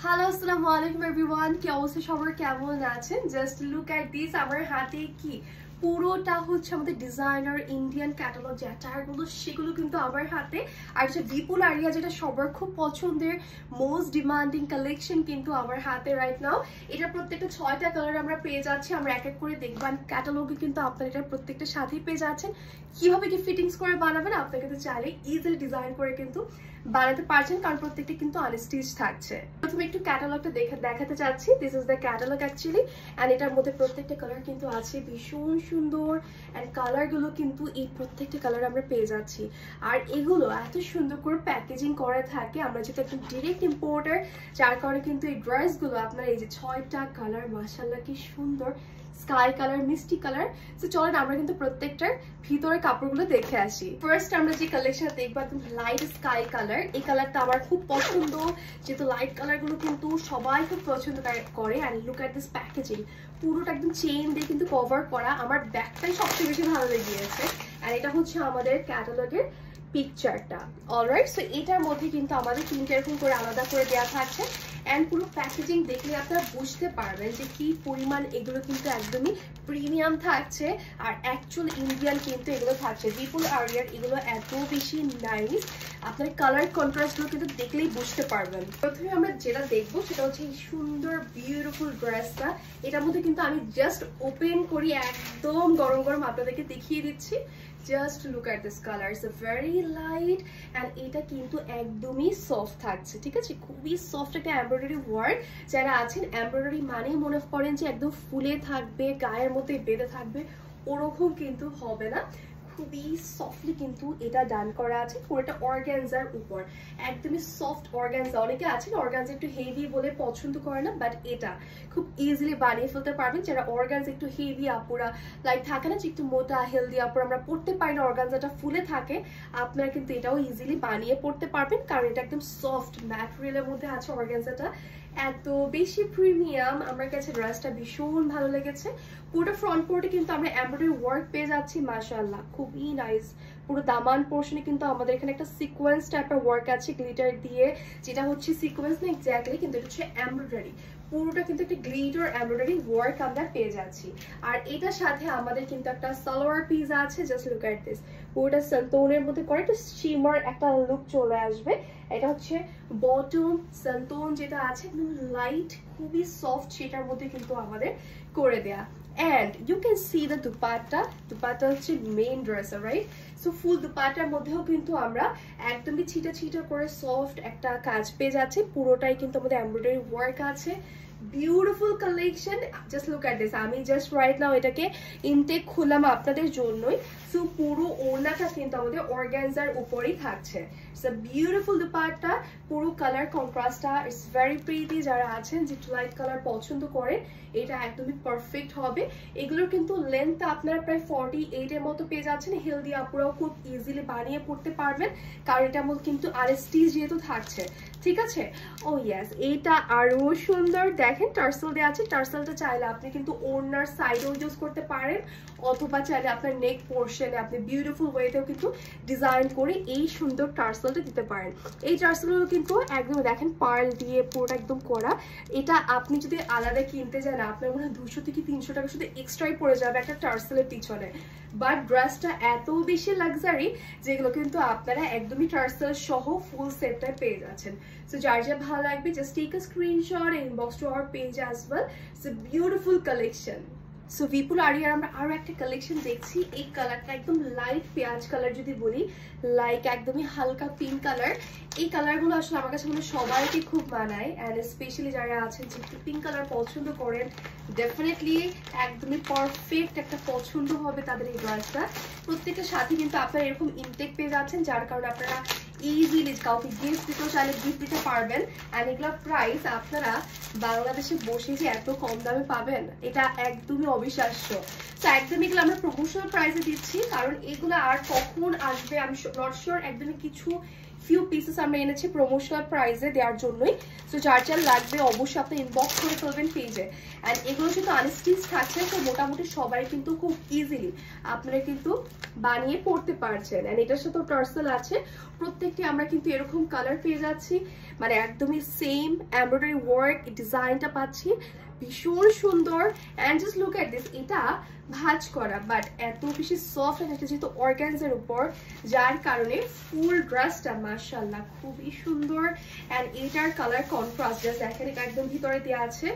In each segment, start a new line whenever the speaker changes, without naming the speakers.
Hello আসসালামু আলাইকুম everyone, কি অবস্থা সবার, কেমন আছেন? জাস্ট লুক এট দিস, আমার হাতে কি পুরোটা হচ্ছে আমাদের ডিজাইনার ইন্ডিয়ান ক্যাটালগ যে অ্যাটায়ারগুলো, সেগুলো কিন্তু আমার হাতে। আর যে বিপুল আরিয়া, যেটা সবার খুব পছন্দের মোস্ট ডিমান্ডিং কালেকশন, কিন্তু আমার হাতে রাইট নাও। এটা প্রত্যেকটা 6টা কালার আমরা পেয়ে যাচ্ছি, আমরা এক এক করে দেখবেন ক্যাটালগে, কিন্তু আপনারা এটা প্রত্যেকটা সাথেই পেয়ে যাচ্ছেন। কিভাবে কি ফিটিংস করে বানাবেন, আপনাকে কিন্তু চাইলে ইজিলি ডিজাইন করে কিন্তু বানাতে পারছেন, কারণ প্রত্যেকটা কিন্তু আনস্টিচ থাকছে। প্রথমে একটু ক্যাটালগটা দেখাতে চাচ্ছি। This is the catalogue actually, and এটার মধ্যে প্রত্যেকটা কালার কিন্তু আছে ভীষণ সুন্দর, অ্যান্ড কালারগুলো কিন্তু এই প্রত্যেকটা কালার আমরা পেয়ে যাচ্ছি। আর এগুলো এত সুন্দর করে প্যাকেজিং করা থাকে, আমরা যেটা একদম ডিরেক্ট ইম্পোর্টার, যার কারণে কিন্তু এই ড্রেসগুলো আপনার এই যে 6টা কালার, মাশাআল্লাহ কি সুন্দর স্কাই কালার, মিষ্টি কালার। তো চলেন আমরা কিন্তু প্রত্যেকটার ভিতরে কাপড়গুলো দেখে আসি। ফার্স্ট আমরা যে কালেকশন দেখবো একদম লাইট স্কাই কালার। এই কালারটা আমার খুব পছন্দ, যেহেতু লাইট কালারগুলো কিন্তু সবাই খুব পছন্দ করে। And look at this packaging, পুরোটা একদম চেইন দিয়ে কিন্তু কভার করা। আমার ব্যাগটাই সবচেয়ে বেশি ভালো লেগেছে। অ্যান্ড এটা হচ্ছে আমাদের ক্যাটালগের পিকচারটা। অলরাইট, সো এটার মধ্যে কিন্তু আমাদের 3টা এরকম করে আলাদা করে দেওয়া থাকছে। অ্যান্ড পুরো প্যাকেজিং দেখলে আপনারা বুঝতে পারবেন যে কি পরিমাণ এগুলো কিন্তু একদমই প্রিমিয়াম থাকছে, আর অ্যাকচুয়াল ইন্ডিয়ান কিন্তু এগুলো থাকছে। বিপুল আরিয়ার এগুলো এত বেশি নাইস, আপনার কালার কন্ট্রাস্টগুলো কিন্তু দেখলেই বুঝতে পারবেন। প্রথমে আমরা যেটা দেখবো সেটা হচ্ছে এই সুন্দর বিউটিফুল ড্রেসটা। এটার মধ্যে কিন্তু আমি জাস্ট ওপেন করি, একদম গরম গরম আপনাদেরকে দেখিয়ে দিচ্ছি। Just look at this colour, it's very light, and এটা কিন্তু একদমই সফট থাকছে। ঠিক আছে, খুবই সফট একটা এমব্রয়ডারি ওয়ার্ক। যারা আছেন এমব্রয়ডারি মানেই মনে করেন যে একদম ফুলে থাকবে, গায়ের মধ্যে বেঁধে থাকবে, ওরকম কিন্তু হবে না। খুবই সফটলি কিন্তু এটা ডান করা আছে, পুরোটা অর্গানজার উপর, একদমই সফট অর্গানজা। অনেকে আছেন অর্গানজা একটু হেভি বলে পছন্দ করে না, বাট এটা খুব ইজিলি বানিয়ে ফেলতে পারবেন। যারা অর্গানজা একটু হেভি আপুরা লাইক থাকে না, যে একটু মোটা হেলদি আপুরা আমরা পড়তে পারি না, অর্গানজাটা ফুলে থাকে, আপনারা কিন্তু এটাও ইজিলি বানিয়ে পড়তে পারবেন, কারণ এটা একদম সফট ম্যাটেরিয়ালের মধ্যে আছে। অর্গানজাটা এত বেশি প্রিমিয়াম, আমার কাছে ড্রেসটা ভীষণ ভালো লেগেছে। পুরো ফ্রন্ট পোর্টে কিন্তু আমরা এমব্রয়ডারি ওয়ার্ক পেয়ে যাচ্ছি, মাশাআল্লাহ খুবই নাইস। পুরো দামান পোর্শনে কিন্তু আমাদের এখানে একটা সিকোয়েন্স টাইপের ওয়ার্ক আছে গ্লিটার দিয়ে, যেটা হচ্ছে সিকোয়েন্স না এক্স্যাক্টলি, কিন্তু এটা হচ্ছে এমব্রয়ডারি। পুরোটা কিন্তু একটা গ্লিটার এমব্রয়ডারি ওয়ার্ক আমরা পেয়ে যাচ্ছি। আর এটার সাথে আমাদের কিন্তু একটা সালোয়ার পিস আছে। জাস্ট লুক এট দিস, পুরোটা সান্তনের মধ্যে করে একটু শিমার একটা লুক চলে আসবে। এটা হচ্ছে বটম সান্তন যেটা আছে, একদম লাইট খুবই সফট, সেটার মধ্যে কিন্তু আমাদের করে দেয়া। And you can see the dupatta হচ্ছে main dress, right? So full দুপাট্টার মধ্যেও কিন্তু আমরা একদমই ছিটা ছিটা করে সফট একটা কাজ পেয়ে যাচ্ছি। পুরোটাই কিন্তু আমাদের এমব্রয়ডারি ওয়ার্ক আছে। Beautiful collection, just look at this. আমি জাস্ট রাইট নাও এটাকে ইনটেক খুললাম আপনাদের জন্যই। সো পুরো ওড়নাটা কিন্তু আমাদের অর্গানজার উপরেই থাকছে। ইটস আ বিউটিফুল দুপাট্টা, পুরো কালার কন্ট্রাস্টটা ইটস ভেরি প্রিটি। যারা আছেন যে লাইট কালার পছন্দ করেন, এটা একদমই পারফেক্ট হবে। এগুলোর কিন্তু লেন্থটা আপনারা প্রায় 48 এর মতো পেয়ে যাচ্ছেন। হেলদি আপুরাও খুব ইজিলি বানিয়ে পড়তে পারবেন, কারণ এটার মধ্যে কিন্তু আরএসটি যেহেতু থাকছে। ঠিক আছে, ও ইয়েস, এইটা আরো সুন্দর। দেখেন টার্সেল দেওয়া আছে, টার্সেলটা চাইলে আপনি কিন্তু ওড়নার সাইডেও ইউজ করতে পারেন, অথবা চাইলে আপনার নেক পোর্শনে আপনি বিউটিফুল ওয়েতেও কিন্তু ডিজাইন করে এই সুন্দর টার্সেলটা দিতে পারেন। এই টার্সেলগুলো কিন্তু একদম দেখেন পার্ল দিয়ে পুরোটা একদম করা। এটা আপনি যদি আলাদা কিনতে যান, আপনার মনে হয় 200 থেকে 300 টাকা শুধু এক্সট্রাই পড়ে যাবে একটা টার্সেলের পিছনে। বাট ড্রেসটা এত বেশি লাক্সারি, যেগুলো কিন্তু আপনারা একদমই টার্সেল সহ ফুল সেটটা পেয়ে যাচ্ছেন। সো যার যা ভালো লাগবে, just take a screenshot, inbox to our page as well. It's a beautiful collection. So বিপুল আরিয়ার আমরা আরো একটা কালেকশন দেখছি। এই কালারটা একদম লাইট পেঁয়াজ কালার যদি বলি, লাইক একদমই হালকা পিঙ্ক কালার। এই কালারগুলো আসলে আমার কাছে মনে হয় সবাইকে খুব মানায়, অ্যান্ড স্পেশালি যারা আছেন যে একটু পিঙ্ক কালার পছন্দ করেন, ডেফিনেটলি একদমই পারফেক্ট একটা পছন্দ হবে তাদের এই ড্রেসটা। প্রত্যেকের সাথে কিন্তু আপনারা এরকম ইনটেক পেয়ে যাচ্ছেন, যার কারণে আপনারা ইজিলি কাউকে গিফট দিতেও চাইলে গিফট দিতে পারবেন। অ্যান্ড এগুলোর প্রাইস আপনারা বাংলাদেশে বসে যে এত কম দামে পাবেন, এটা একদমই অবিশ্বাস্য। তো একদম এগুলো আমরা প্রমোশনাল প্রাইসে দিচ্ছি, কারণ এগুলো আর কখন আসবে আমি নট শিওর। একদমই কিছু ফিউ পিসেস আমরা এনেছি প্রমোশনাল প্রাইসে দেওয়ার জন্যই। সো যার যার লাগবে অবশ্যই আপনি ইনবক্স করে ফেলবেন পেজে। অ্যান্ড এগুলো যেহেতু আনস্টিচ থাকছে তো মোটামুটি সবাই কিন্তু খুব ইজিলি আপনারা কিন্তু বানিয়ে পড়তে পারছেন। অ্যান্ড এটার সাথেও টার্সেল আছে, প্রত্যেকটি আমরা কিন্তু এরকম কালার পেয়ে যাচ্ছি, মানে একদমই সেম এমব্রয়ডারি ওয়ার্ক ডিজাইনটা পাচ্ছি, ভীষণ সুন্দর। And just look at this, এটা ভাঁজ করা বাট এত বেশি সফট একটা যেহেতু অর্গানজার উপর, যার কারণে ফুল ড্রেসটা মাশাআল্লাহ খুবই সুন্দর। অ্যান্ড এটার কালার কন্ট্রাস্ট জাস্ট দেখেন, এটা একদম ভিতরে দেওয়া আছে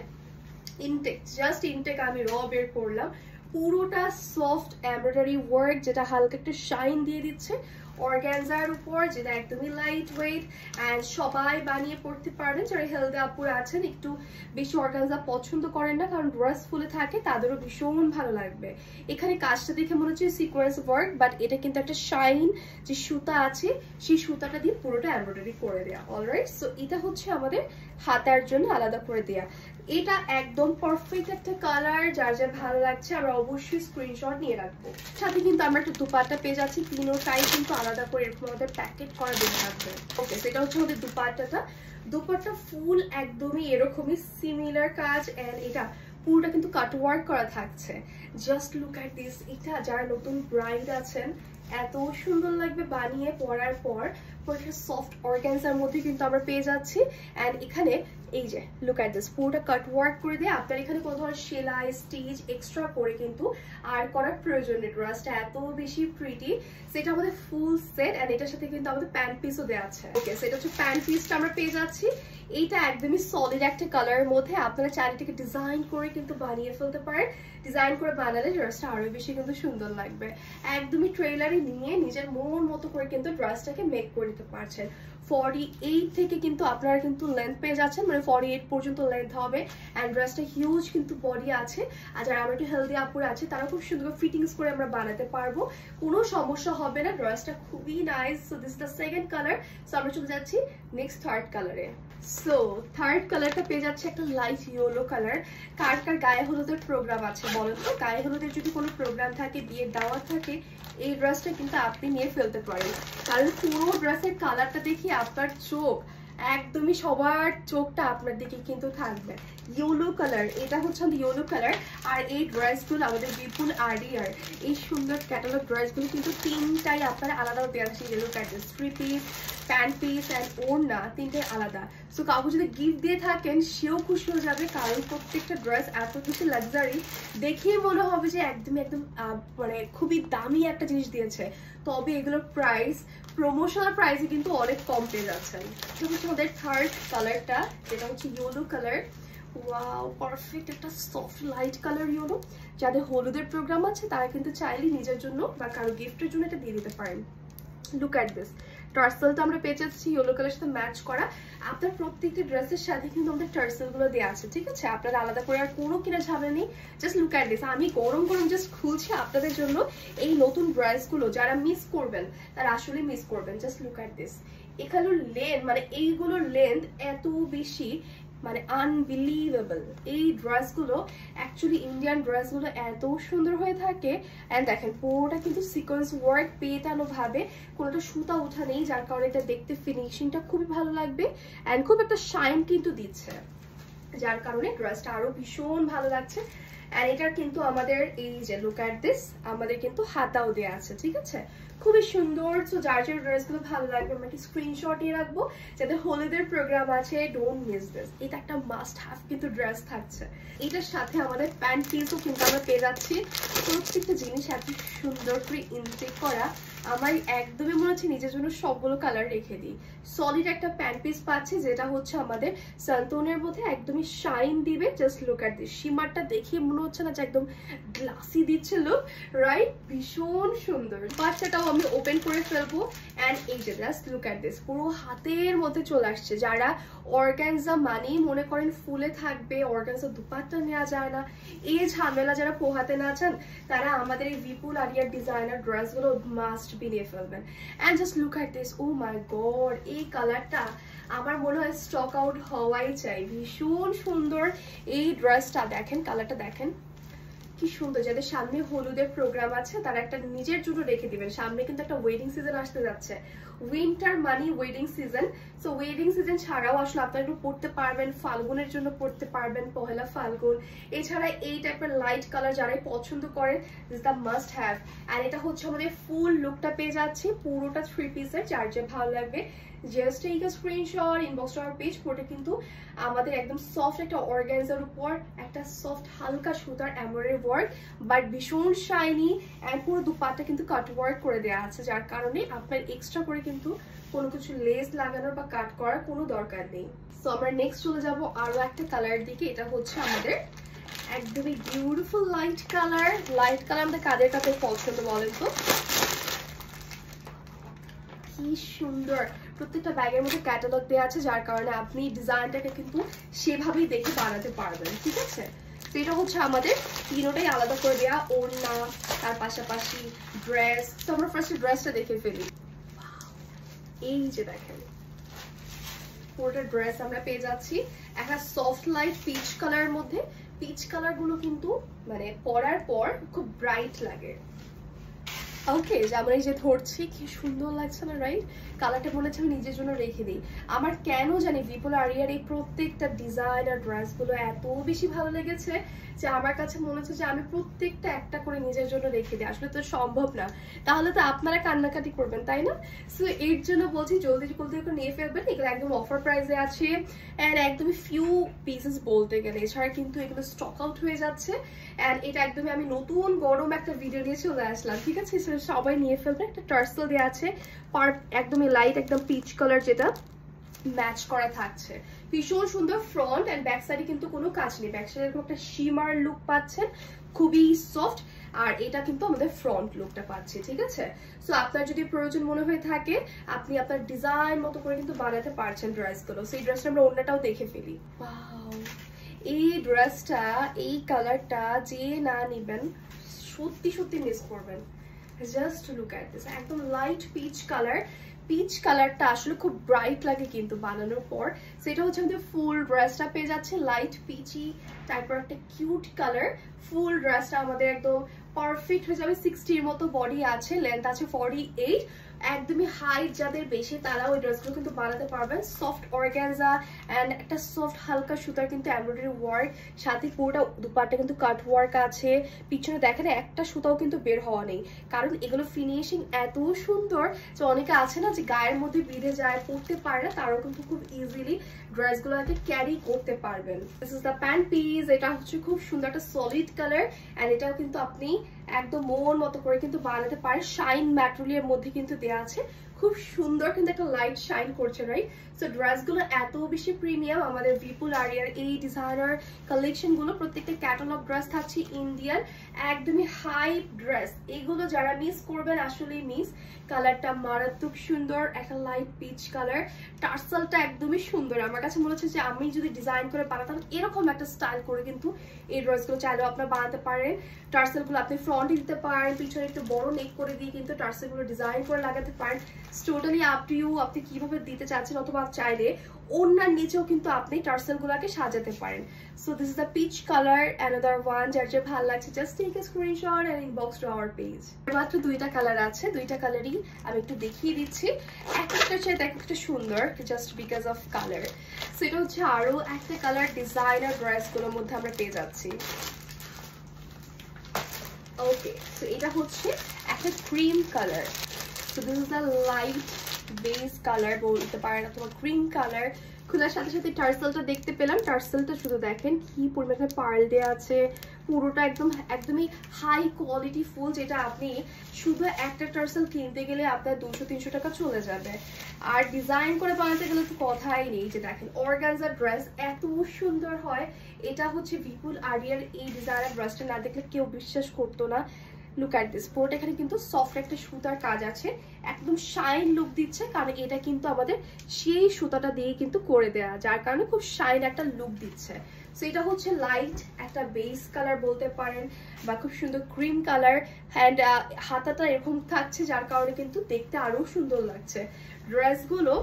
ইনটেক, জাস্ট ইনটেক আমি র বের করলাম, পুরোটা সফট এমব্রয়ডারি ওয়ার্ক যেটা হালকা একটু শাইন দিয়ে দিচ্ছে অর্গানজার উপর, যেটা একদমই লাইট ওয়েট অ্যান্ড সবাই বানিয়ে পড়তে পারবেন। যারা হেলদি আপুরা আছেন একটু বেশি অর্গানজা পছন্দ করেন না কারণ ড্রেস ফুলে থাকে, তাদেরও ভীষণ ভালো লাগবে। এখানে কাজটা দেখে মনে হচ্ছে সিকোয়েন্স ওয়ার্ক, বাট এটা কিন্তু একটা শাইন যে সুতা আছে সেই সুতাটা দিয়ে পুরোটা এমব্রয়ডারি করে দেওয়া। অলরাইট, সো এটা হচ্ছে আমাদের হাতার জন্য আলাদা করে দেওয়া। এটা একদম পারফেক্ট একটা কালার, যার যার ভালো লাগছে আমরা অবশ্যই স্ক্রিনশট নিয়ে রাখবো। সাথে কিন্তু আমরা একটা দুপাট্টা পেয়ে যাচ্ছি, তিনোটাই কিন্তু আলাদা করে এরকম আমাদের প্যাকেট করা দেওয়া থাকবে। ওকে, সেটা হচ্ছে আমাদের দুপাট্টাটা। দুপাট্টা ফুল একদমই এরকমই সিমিলার কাজ, এন্ড এটা পুরোটা কিন্তু কাটওয়ার্ক করা থাকছে। জাস্ট লুক এট দিস, এটা যারা নতুন ব্রাইড আছেন এত সুন্দর লাগবে বানিয়ে পরার পর। পুরোটা সফট অর্গানজার মধ্যে কিন্তু আমরা পেয়ে যাচ্ছি। অ্যান্ড এখানে এই যে লুক এট দিস, পুরোটা কাট ওয়ার্ক করে দিয়ে আপনার এখানে কোনো ধরনের সেলাই স্টিচ এক্সট্রা করে কিন্তু আর করার প্রয়োজন নেই। ড্রেসটা এত বেশি প্রিটি, সেটা আমাদের ফুল সেট। অ্যান্ড এটার সাথে কিন্তু আমাদের প্যান্ট পিসও দেওয়া আছে। ওকে, সেটা হচ্ছে প্যান্ট পিসটা আমরা পেয়ে যাচ্ছি। এইটা একদমই সলিড একটা কালারের মধ্যে, আপনারা চারিদিকে ডিজাইন করে কিন্তু বানিয়ে ফেলতে পারেন। ডিজাইন করে বানালে ড্রেসটা আরো বেশি কিন্তু সুন্দর লাগবে। একদমই ট্রেলারে নিয়ে নিজের মন মতো করে কিন্তু ড্রেসটাকে মেক করে নিতে পারছেন। 48 থেকে কিন্তু আপনারা কিন্তু লেন্থ পেয়ে যাচ্ছেন, মানে 48 পর্যন্ত লেন্থ হবে। অ্যান্ড ড্রেসটা হিউজ কিন্তু বডি আছে, আর যারা আমরা একটু হেলদি আপুরা আছে তারা খুব সুন্দর ফিটিংস করে আমরা বানাতে পারবো, কোনো সমস্যা হবে না। ড্রেসটা খুবই nice. So this is the second colour. So আমরা চলে যাচ্ছি নেক্সট থার্ড কালারে। সো থার্ড কালারটা পেয়ে যাচ্ছে একটা লাইট ইয়েলো কালার। কার কার গায়ে হলুদের প্রোগ্রাম আছে বলেন তো? গায়ে হলুদের যদি কোনো প্রোগ্রাম থাকে, বিয়ের দাওয়াত থাকে, এই ড্রেসটা কিন্তু আপনি নিয়ে ফেলতে পারেন। কারণ পুরো ড্রেসের কালারটা দেখি আপনার চোখ একদমই, সবার চোখটা আপনার দিকে কিন্তু থাকবে। ইয়েলো কালার, এটা হচ্ছে আমাদের ইয়েলো কালার। আর এই ড্রেসগুলো আমাদের বিপুল আরিয়ার এই সুন্দর ক্যাটালগ ড্রেসগুলো কিন্তু তিনটাই আপনারা আলাদা দেওয়া আছে। Yellow colour, 3 piece, pant piece and ওড়না, তিনটাই আলাদা। সো কাউকে যদি গিফট দিয়ে থাকেন সেও খুশি হয়ে যাবে, কারণ প্রত্যেকটা ড্রেস এত কিছু লাক্সারি, দেখেই মনে হবে যে একদম মানে খুবই দামি একটা জিনিস দিয়েছে। তবে এগুলোর প্রাইস প্রমোশনাল প্রাইসে কিন্তু অনেক কম পেয়ে যাচ্ছেন। এটা হচ্ছে আমাদের থার্ড কালারটা, যেটা হচ্ছে ইয়েলো কালার। ওয়াও, পারফেক্ট একটা সফট লাইট কালার ইয়েলো। যাদের হলুদের প্রোগ্রাম আছে তারা কিন্তু চাইলে নিজের জন্য বা কারো গিফটের জন্য এটা দিয়ে দিতে পারেন। লুক অ্যাট দিস, টার্সেলটা আমরা পেয়ে যাচ্ছি ইয়েলো কালারের সাথে ম্যাচ করা। আপনার প্রত্যেকটি ড্রেসের সাথে কিন্তু আমাদের টার্সেলগুলো দেওয়া আছে, ঠিক আছে? আপনারা আলাদা করে আর কোনো কিনা ঝামেলা নেই। জাস্ট লুক অ্যাট দিস, আমি গরম গরম জাস্ট খুলছি আপনাদের জন্য এই নতুন ড্রেসগুলো। যারা মিস করবেন তারা আসলে মিস করবেন। জাস্ট লুক অ্যাট দিস, এখানোর লেন্থ, মানে এইগুলোর লেন্থ এত বেশি, মানে আনবিলিভেবল। এই ড্রেসগুলো অ্যাকচুয়ালি ইন্ডিয়ান ড্রেসগুলো এত সুন্দর হয়ে থাকে। অ্যান্ড দেখেন পুরোটা কিন্তু সিকোয়েন্স ওয়ার্ক পেটানো ভাবে, কোনোটা সুতা ওঠা নেই, যার কারণে এটা দেখতে ফিনিশিংটা খুবই ভালো লাগবে। অ্যান্ড খুব একটা শাইন কিন্তু দিচ্ছে, যার কারণে ড্রেসটা আরো ভীষণ ভালো লাগছে। অ্যান্ড এটার কিন্তু আমাদের এই যে লুক অ্যাট দিস, আমাদের কিন্তু হাতাও দেওয়া আছে, ঠিক আছে? খুবই সুন্দর। সো যার যার ড্রেসগুলো ভালো লাগবে আমরা একটি স্ক্রিনশট নিয়ে রাখবো। যাদের হলুদের প্রোগ্রাম আছে, ডোন্ট মিস দিস। এটা একটা মাস্ট হ্যাভ কিন্তু ড্রেস থাকছে। এটার সাথে আমাদের প্যান্ট পিসও কিন্তু আমরা পেয়ে যাচ্ছি। প্রত্যেকটা জিনিস এত সুন্দর করে ইনটেক করা, আমার একদমই মনে হচ্ছে নিজের জন্য সবগুলো কালার রেখে দিই। সলিড একটা প্যান্ট পিস পাচ্ছি, যেটা হচ্ছে আমাদের সান্তনের মধ্যে একদমই শাইন দিবে। জাস্ট লুক অ্যাট দিস, সীমারটা দেখে মনে হচ্ছে না যে একদম গ্লাসি দিচ্ছে লুক, রাইট? ভীষণ সুন্দর। বাচ্চাটাও আমি ওপেন করে ফেলবো। অ্যান্ড এই যে জাস্ট লুক অ্যাট দিস, পুরো হাতের মধ্যে চলে আসছে। যারা অর্গানজা মানেই মনে করেন ফুলে থাকবে, অর্গানজা দুপাট্টা নেওয়া যায় না, এই ঝামেলা যারা পোহাতে না চান, তারা আমাদের এই বিপুল আরিয়ার ডিজাইনার ড্রেসগুলো মাস্ট বি নিয়ে ফেলবেন। And just look at this, oh my god, এই কালারটা আমার মনে হয় স্টক আউট হওয়াই চাই। ভীষণ সুন্দর এই ড্রেসটা, দেখেন কালারটা দেখেন কি সুন্দর। যাদের সামনে হলুদের প্রোগ্রাম আছে তারা একটা নিজের জন্য রেখে দিবেন। সামনে কিন্তু একটা ওয়েডিং সিজন আসতে যাচ্ছে, উইন্টার মানে wedding season, so wedding season ছাড়াও আসলে আপনারা একটু পড়তে পারবেন, ফাল্গুনের জন্য পড়তে পারবেন, পহেলা ফাল্গুন। এছাড়া এই টাইপের লাইট কালার যারাই পছন্দ করেন, দিস দ্য মাস্ট হ্যাভ। আর এটা হচ্ছে আমাদের ফুল লুকটা পেয়ে যাচ্ছি, পুরোটা 3 পিসের, যার যে ভালো লাগবে just take a screenshot, inbox to our page. পুরোটা কিন্তু আমাদের একদম সফট একটা অর্গানজার উপর একটা সফট হালকা সুতার এমব্রয়ডারি ওয়ার্ক, বাট ভীষণ শাইনি। অ্যান্ড পুরো দুপাট্টা কিন্তু কাট ওয়ার্ক করে দেওয়া আছে, যার কারণে আপনার এক্সট্রা করে কিন্তু কোনো কিছু লেস লাগানোর বা কাট করার কোনো দরকার নেই। সো আমরা নেক্সট চলে যাব আরো একটা কালার দিকে। এটা হচ্ছে আমাদের একদমই beautiful light colour. Light colour আমাদের কাদের কাদের পছন্দ বলেন তো? কি সুন্দর, প্রত্যেকটা ব্যাগের মধ্যে ক্যাটালগ দেওয়া আছে, যার কারণে আপনি ডিজাইনটাকে কিন্তু সেভাবেই দেখে বানাতে পারবেন, ঠিক আছে? তো এটা হচ্ছে আমাদের তিনোটাই আলাদা করে দেওয়া, ওড়না, তার পাশাপাশি ড্রেস। তো আমরা ফার্স্টে ড্রেসটা দেখে ফেলি। এই যে দেখেন পুরোটা ড্রেস আমরা পেয়ে যাচ্ছি একটা সফট লাইট পিচ কালারের মধ্যে। পিচ কালার গুলো কিন্তু মানে পরার পর খুব ব্রাইট লাগে। ওকে, যেমন এই যে ধরছি, কি সুন্দর লাগছে না, রাইট? কালারটা মনে হচ্ছে আমি নিজের জন্য রেখে দিই। আমার কেন জানি বিপুল আরিয়ার এই প্রত্যেকটা ডিজাইন আর ড্রেসগুলো এত বেশি ভালো লেগেছে যে আমার কাছে মনে হচ্ছে যে আমি প্রত্যেকটা একটা করে নিজের জন্য রেখে দিই। আসলে তো সম্ভব না, তাহলে তো আপনারা কান্নাকাটি করবেন, তাই না? সো এর জন্য বলছি জলদি জলদি করে নিয়ে ফেলবেন। এগুলো একদম অফার প্রাইসে আছে, অ্যান্ড একদমই ফিউ পিসেস বলতে গেলে, এছাড়া কিন্তু এগুলো স্টক আউট হয়ে যাচ্ছে। অ্যান্ড এটা একদমই আমি নতুন গরম একটা ভিডিও নিয়ে চলে আসলাম, ঠিক আছে? সবাই নিয়ে ফেলবে। একটা টার্সেল দেওয়া আছে, একদমই লাইট একদম পিচ কালার, যেটা ম্যাচ করা থাকছে, ভীষণ সুন্দর। ফ্রন্ট এন্ড ব্যাক সাইডে কিন্তু কোনো কাজ নেই, ব্যাক সাইডে এরকম একটা শিমার লুক পাচ্ছেন, খুবই সফট। আর এটা কিন্তু আমাদের ফ্রন্ট লুকটা পাচ্ছে, ঠিক আছে? সো আপনার যদি প্রয়োজন মনে হয়ে থাকে, আপনি আপনার ডিজাইন মতো করে কিন্তু বানাতে পারছেন ড্রেসগুলো। সো এই ড্রেসটা আমরা অন্যটাও দেখে ফেলি। ওয়াও, এই ড্রেসটা, এই কালারটা যে না নিবেন সত্যি সত্যি মিস করবেন। জাস্ট লুক এট দিস, একদম লাইট পিচ কালার। পিচ কালারটা আসলে খুব ব্রাইট লাগে কিন্তু বানানোর পর। সেটা হচ্ছে আমাদের ফুল ড্রেসটা পেয়ে যাচ্ছে লাইট পিচি টাইপের একটা কিউট কালার। ফুল ড্রেসটা আমাদের একদম পারফেক্ট হয়ে যাবে। 60 এর মতো বডি আছে, লেন্থ আছে 48। একদমই হাইট যাদের বেশি তারাও ওই ড্রেসগুলো কিন্তু বানাতে পারবেন। সফট অর্গানজা অ্যান্ড একটা সফট হালকা সুতার কিন্তু এমব্রয়ডারি ওয়ার্ক, সাথে পুরোটা দুপাট্টা কিন্তু কাট ওয়ার্ক আছে। পিছনে দেখেন একটা সুতাও কিন্তু বের হওয়া নেই, কারণ এগুলো ফিনিশিং এত সুন্দর যে অনেকে আছে না যে গায়ের মধ্যে বিঁধে যায়, পরতে পারে না, তারাও কিন্তু খুব ইজিলি ড্রেসগুলোকে ক্যারি করতে পারবেন। This is the pant piece. এটা হচ্ছে খুব সুন্দর একটা সলিড কালার, অ্যান্ড এটাও কিন্তু আপনি একদম মন মতো করে কিন্তু বানাতে পারেন। শাইন ম্যাটেরিয়ালের মধ্যে কিন্তু দেওয়া আছে, খুব সুন্দর কিন্তু একটা লাইট শাইন করছে, রাইট? সো ড্রেসগুলো এত বেশি প্রিমিয়াম। আমাদের বিপুল আরিয়ার এই ডিজাইনার কালেকশনগুলো প্রত্যেকটা ক্যাটালগ ড্রেস থাকছে ইন্ডিয়ান, একদমই হাই ড্রেস। এগুলো যারা মিস করবেন আসলেই মিস। কালারটা মারাত্মক সুন্দর, একটা লাইট পিচ কালার। টার্সেলটা একদমই সুন্দর। আমার কাছে মনে হচ্ছে যে আমি যদি ডিজাইন করে বানাতাম এরকম একটা স্টাইল করে কিন্তু এই ড্রেসগুলো চাইলেও আপনারা বানাতে পারেন। টার্সেলগুলো আপনি ফ্রন্টে দিতে পারেন, পিছনে একটু বড় নেক করে দিয়ে কিন্তু টার্সেলগুলো ডিজাইন করে লাগাতে পারেন। টোটালি আপ টু ইউ, আপনি কিভাবে দিতে চাচ্ছেন, অথবা চাইলে ওনার নিচেও কিন্তু আপনি টার্সেলগুলোকে সাজাতে পারেন। So this is the peach colour, another one. যার যে ভালো লাগছে just take a screenshot and inbox to our page. মাত্র দুইটা কালার আছে, দুইটা কালারই আমি একটু দেখিয়ে দিচ্ছি। একটা চাইতে একটা সুন্দর, just because of colour. So এটা হচ্ছে আরো একটা কালার, ডিজাইনার ড্রেসগুলোর মধ্যে আমরা পেয়ে যাচ্ছি। ওকে, সো এটা হচ্ছে একটা cream colour. So this is the light base colour বলতে পারেন, অথবা ক্রিম কালার। খোলার সাথে সাথে টার্সেলটা দেখতে পেলাম। টার্সেলটা শুধু দেখেন কি পরিমাণে পার্ল দেওয়া আছে, পুরোটা একদমই হাই কোয়ালিটি ফুল, যেটা আপনি শুধু একটা টার্সেল কিনতে গেলে আপনার 200-300 টাকা চলে যাবে। আর ডিজাইন করে বানাতে গেলে তো কথাই নেই। যে দেখেন অর্গানজা ড্রেস এত সুন্দর হয়। এটা হচ্ছে বিপুল আরিয়ার এই ডিজাইনার ড্রেসটা না দেখলে কেউ বিশ্বাস করতো না। লুক এট দিস, পুরোটা এখানে কিন্তু সফট একটা সুতার কাজ আছে, একদম শাইন লুক দিচ্ছে, কারণ এটা কিন্তু আমাদের সেই সুতাটা দিয়ে কিন্তু করে দেয়া, যার কারণে খুব শাইন একটা লুক দিচ্ছে। সো এটা হচ্ছে লাইট একটা বেস কালার বলতে পারেন, বা খুব সুন্দর ক্রিম কালার। অ্যান্ড হাতাটা এরকম থাকছে, যার কারণে কিন্তু দেখতে আরো সুন্দর লাগছে। ড্রেসগুলো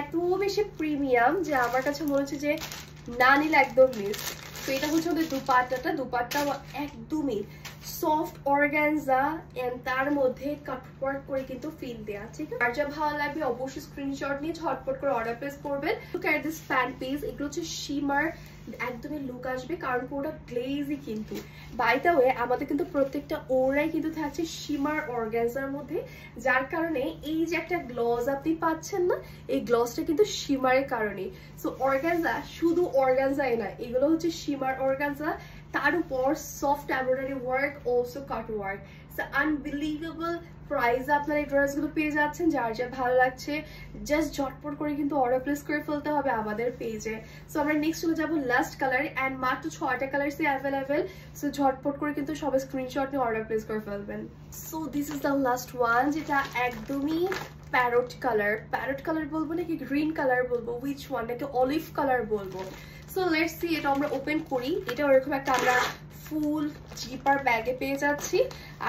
এত বেশি প্রিমিয়াম যে আমার কাছে মনে হচ্ছে যে না নিলে একদম মিস। তো এটা হচ্ছে আমাদের দুপাট্টাটা একদমই সফট অর্গানজা এন্ড তার মধ্যে কাটওয়ার্ক করে কিন্তু ফিল দেয়া, ঠিক আছে? আর যা ভালো লাগবে অবশ্যই স্ক্রিনশট নিয়ে ঝটপট করে অর্ডার প্লেস করবেন। Look at this pant piece, এগুলো হচ্ছে শিমার একদমই লুক আসবে কারণ পুরোটা গ্লেজি কিন্তু। বাই দ্য ওয়ে আমাদের কিন্তু প্রত্যেকটা ওড়নাই কিন্তু থাকছে শিমার অর্গানজার মধ্যে, যার কারণে এই যে একটা গ্লস আপনি পাচ্ছেন না, এই গ্লসটা কিন্তু শিমারের কারণে। সো অর্গানজা শুধু অর্গানজাই না, এগুলো হচ্ছে শিমার অর্গানজা, তার উপর সফট এমব্রয়ডারি ওয়ার্ক, অলসো কাট ওয়ার্ক। সো আনবিলিভেবল প্রাইস আপনারা এই ড্রেসগুলো পেয়ে যাচ্ছেন। যার যা ভালো লাগছে জাস্ট ঝটপট করে কিন্তু অর্ডার প্লেস করে ফেলতে হবে আমাদের পেজে। সো আমরা নেক্সট চলে যাবো লাস্ট কালার, অ্যান্ড মাত্র 6টা কালারসই অ্যাভেলেবেল। সো ঝটপট করে কিন্তু সবাই স্ক্রিনশট নিয়ে অর্ডার প্লেস করে ফেলবেন। So this is the last one, যেটা একদমই প্যারট কালার বলবো নাকি গ্রিন কালার বলবো, উইচ ওয়ান, নাকি অলিভ কালার বলবো। সো লেটস সি, এটা আমরা ওপেন করি। এটা ওরকম একটা আমরা ফুল জিপার ব্যাগে পেয়ে যাচ্ছি।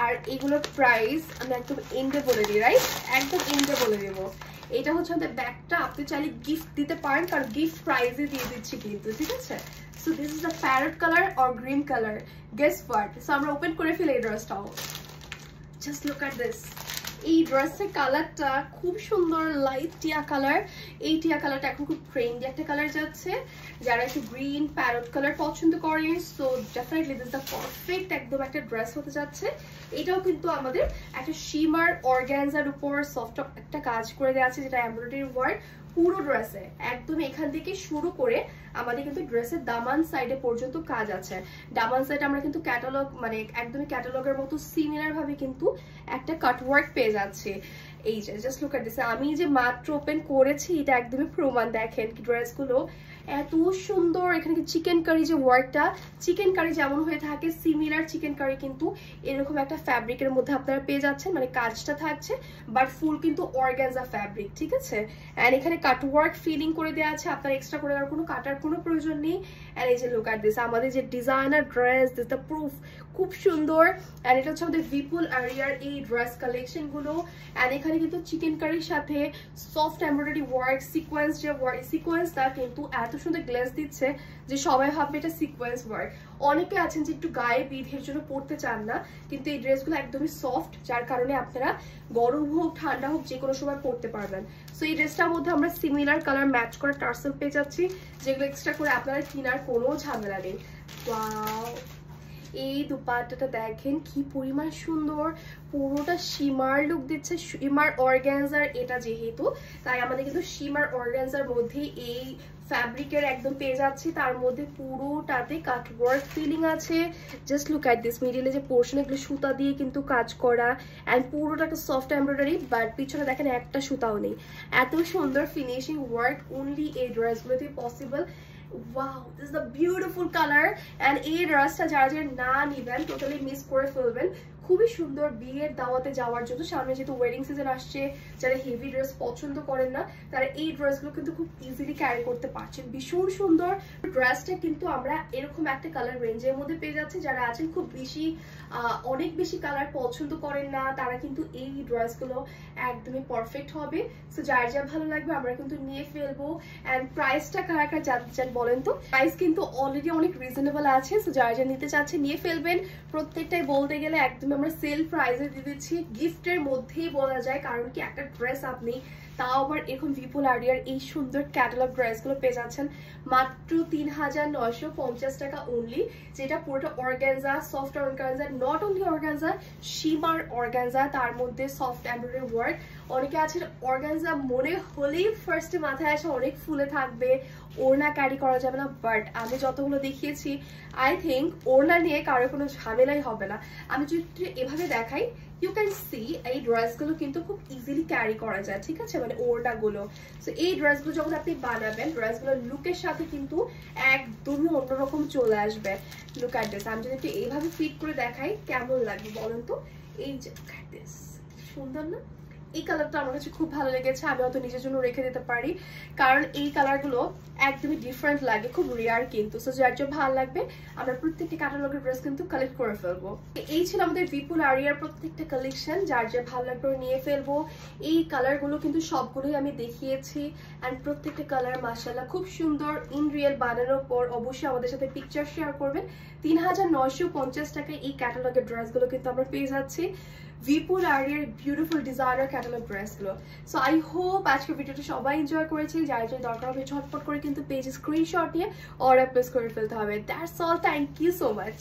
আর এগুলোর প্রাইস আমি একদম এন্ডে বলে দিই, রাইট? একদম এন্ডে বলে দেবো। এটা হচ্ছে আমাদের ব্যাগটা, আপনি চাইলে গিফট দিতে পারেন কারণ গিফট প্রাইজে দিয়ে দিচ্ছি কিন্তু, ঠিক আছে? So this is the parrot colour or green colour, guess what? So আমরা ওপেন করে ফেলি এই ড্রেসটাও। Just look at this. এই ড্রেসের কালারটা খুব সুন্দর, লাইট টিয়া কালার। এই টিয়া কালারটা এখন খুব ট্রেন্ডি একটা কালার যাচ্ছে, যারা একটু গ্রিন প্যারট কালার পছন্দ করেন। So definitely this the perfect একদম একটা ড্রেস হতে যাচ্ছে। এটাও কিন্তু আমাদের একটা শিমার অর্গানজার উপর সফট একটা কাজ করে দেওয়া আছে, যেটা এমব্রয়ডারি ওয়ার্ক পুরো ড্রেসে একদম এখান থেকে শুরু করে আমাদের কিন্তু ড্রেসের দামান সাইডে পর্যন্ত কাজ আছে। দামান সাইডে আমরা কিন্তু ক্যাটালগ মানে একদমই ক্যাটালগের মতো সিমিলার ভাবে কিন্তু একটা কাটওয়ার্ক পেয়ে যাচ্ছে। এই যে জাস্ট লুক এট দিস, আমি যে মাত্র ওপেন করেছি এটা একদমই প্রমাণ। দেখেন কি ড্রেসগুলো এত সুন্দর। এখানে কি চিকেন কারি যে ওয়ার্কটা, চিকেন কারি যেমন হয়ে থাকে সিমিলার চিকেন কারি কিন্তু এরকম একটা ফ্যাব্রিকের মধ্যে আপনারা পেয়ে যাচ্ছেন, মানে কাজটা থাকছে বাট ফুল কিন্তু অর্গানজা ফ্যাব্রিক, ঠিক আছে? অ্যান্ড এখানে কাটওয়ার্ক ফিলিং করে দেওয়া আছে, আপনার এক্সট্রা করে আর কোনো কাটার কোনো প্রয়োজন নেই। অ্যান্ড এই যে লুক এট দিস, আমাদের যে designer dress, this the proof, খুব সুন্দর। অ্যান্ড এটা হচ্ছে আমাদের বিপুল আরিয়ার এই ড্রেস কালেকশনগুলো। অ্যান্ড এখানে কিন্তু চিকেন কারির সাথে সফট এমব্রয়ডারি ওয়ার্ক, সিকোয়েন্স, যে সিকোয়েন্সটা কিন্তু এত সুন্দর গ্লেজ দিচ্ছে যে সবাই ভাববে এটা সিকোয়েন্স ওয়ার্ক। অনেকে আছেন যে একটু গায়ে বিধের জন্য পড়তে চান না, কিন্তু এই ড্রেসগুলো একদমই সফট, যার কারণে আপনারা গরম হোক ঠান্ডা হোক যে কোনো সময় পরতে পারবেন। সো এই ড্রেসটার মধ্যে আমরা সিমিলার কালার ম্যাচ করা টার্সেল পেয়ে যাচ্ছি, যেগুলো এক্সট্রা করে আপনারা কেনার কোনো ঝামেলা নেই। ওয়াও, এই দুপাট্টাটা দেখেন কি পরিমাণ সুন্দর, পুরোটা শিমার লুক দিচ্ছে, শিমার অর্গানজার এটা যেহেতু, তাই আমাদের কিন্তু শিমার অর্গানজার মধ্যে এই ফ্যাব্রিকের একদম পেয়ে যাচ্ছে, তার মধ্যে পুরোটাতে কাটওয়ার্ক ফিলিং আছে। জাস্ট লুক এট দিস, মিডিলে যে পোর্শন এগুলো সুতা দিয়ে কিন্তু কাজ করা, অ্যান্ড পুরোটা একটা সফট এমব্রয়ডারি, বাট পিছনে দেখেন একটা সুতাও নেই। এত সুন্দর ফিনিশিং ওয়ার্ক অনলি এই ড্রেসগুলোতেই possible. Wow, this is the beautiful colour. And এই ড্রেসটা যারা যারা না নিবেন টোটালি মিস করে ফেলবেন। খুবই সুন্দর বিয়ের দাওয়াতে যাওয়ার জন্য, সামনে যেহেতু ওয়েডিং সিজন আসছে, যারা হেভি ড্রেস পছন্দ করেন না তারা এই ড্রেসগুলো কিন্তু খুব ইজিলি ক্যারি করতে পারছেন। ভীষণ সুন্দর ড্রেসটা কিন্তু আমরা এরকম একটা কালার রেঞ্জের মধ্যে পেয়ে যাচ্ছি। যারা আছেন খুব বেশি অনেক বেশি কালার পছন্দ করেন না, তারা কিন্তু এই ড্রেসগুলো একদমই পারফেক্ট হবে। সো যার যা ভালো লাগবে আমরা কিন্তু নিয়ে ফেলবো। অ্যান্ড প্রাইসটা কারা কারা জানতে চান বলেন তো? প্রাইস কিন্তু অলরেডি অনেক রিজনেবল আছে, সো যারা যা নিতে চাচ্ছে নিয়ে ফেলবেন। প্রত্যেকটাই বলতে গেলে একদম আমরা সেল প্রাইসে দিয়ে দিচ্ছি, গিফটের মধ্যেই বলা যায়। কারণ কি একটা ড্রেস আপনি তাও আবার এখন বিপুল আরিয়ার এই সুন্দর ক্যাটালগ ড্রেসগুলো পেয়ে যাচ্ছেন মাত্র ৩,৯৫০ টাকা অনলি, যেটা পুরোটা organza, soft organza, not only organza, shimmer organza, তার মধ্যে সফট এমব্রয়ডারি ওয়ার্ক। অনেকে আছে অর্গানজা মনে হলেই ফার্স্টে মাথায় আসে অনেক ফুলে থাকবে, ওড়না ক্যারি করা যাবে না, বাট আমি যতগুলো দেখিয়েছি আই থিঙ্ক ওড়না নিয়ে কারো কোনো ঝামেলাই হবে না। আমি যদি এভাবে দেখাই, ইউ ক্যান সি এই ড্রেসগুলো কিন্তু খুব ইজিলি ক্যারি করা যায়, ঠিক আছে, মানে ওড়নাগুলো। সো এই ড্রেসগুলো যখন আপনি বানাবেন, ড্রেসগুলোর লুকের সাথে কিন্তু একদমই অন্যরকম চলে আসবে। লুক অ্যাট দিস, আমি যদি একটু এইভাবে ফিট করে দেখাই কেমন লাগবে বলেন তো? এই যে সুন্দর না? এই কালারটা আমার কাছে খুব ভালো লেগেছে, আমি হয়তো নিজের জন্য রেখে দিতে পারি, কারণ এই কালারগুলো একদমই ডিফারেন্ট লাগে, খুব রেয়ার কিন্তু। সো যার জন্য ভালো লাগবে আমরা প্রত্যেকটা ক্যাটালগের ড্রেস কিন্তু কালেক্ট করে ফেলবো। এই ছিল আমাদের বিপুল আরিয়ার প্রত্যেকটা কালেকশন, যার যে ভালো লাগবে নিয়ে ফেলবো। এই কালারগুলো কিন্তু সবগুলোই আমি দেখিয়েছি, অ্যান্ড প্রত্যেকটা কালার মাশাআল্লাহ খুব সুন্দর। ইন রিয়েল বানানোর পর অবশ্যই আমাদের সাথে পিকচার শেয়ার করবেন। ৩,৯৫০ টাকায় এই ক্যাটালগের ড্রেসগুলো কিন্তু আমরা পেয়ে যাচ্ছি, বিপুল আরিয়ার বিউটিফুল ডিজাইনার ক্যাটালগ ড্রেসগুলো। সো আই হোপ আজকের ভিডিওটা সবাই এনজয় করেছেন। যার যার দরকার হবে ঝটপট করে কিন্তু পেজে স্ক্রিনশট নিয়ে অর্ডার প্লেস করে ফেলতে হবে। That's all, thank you so much.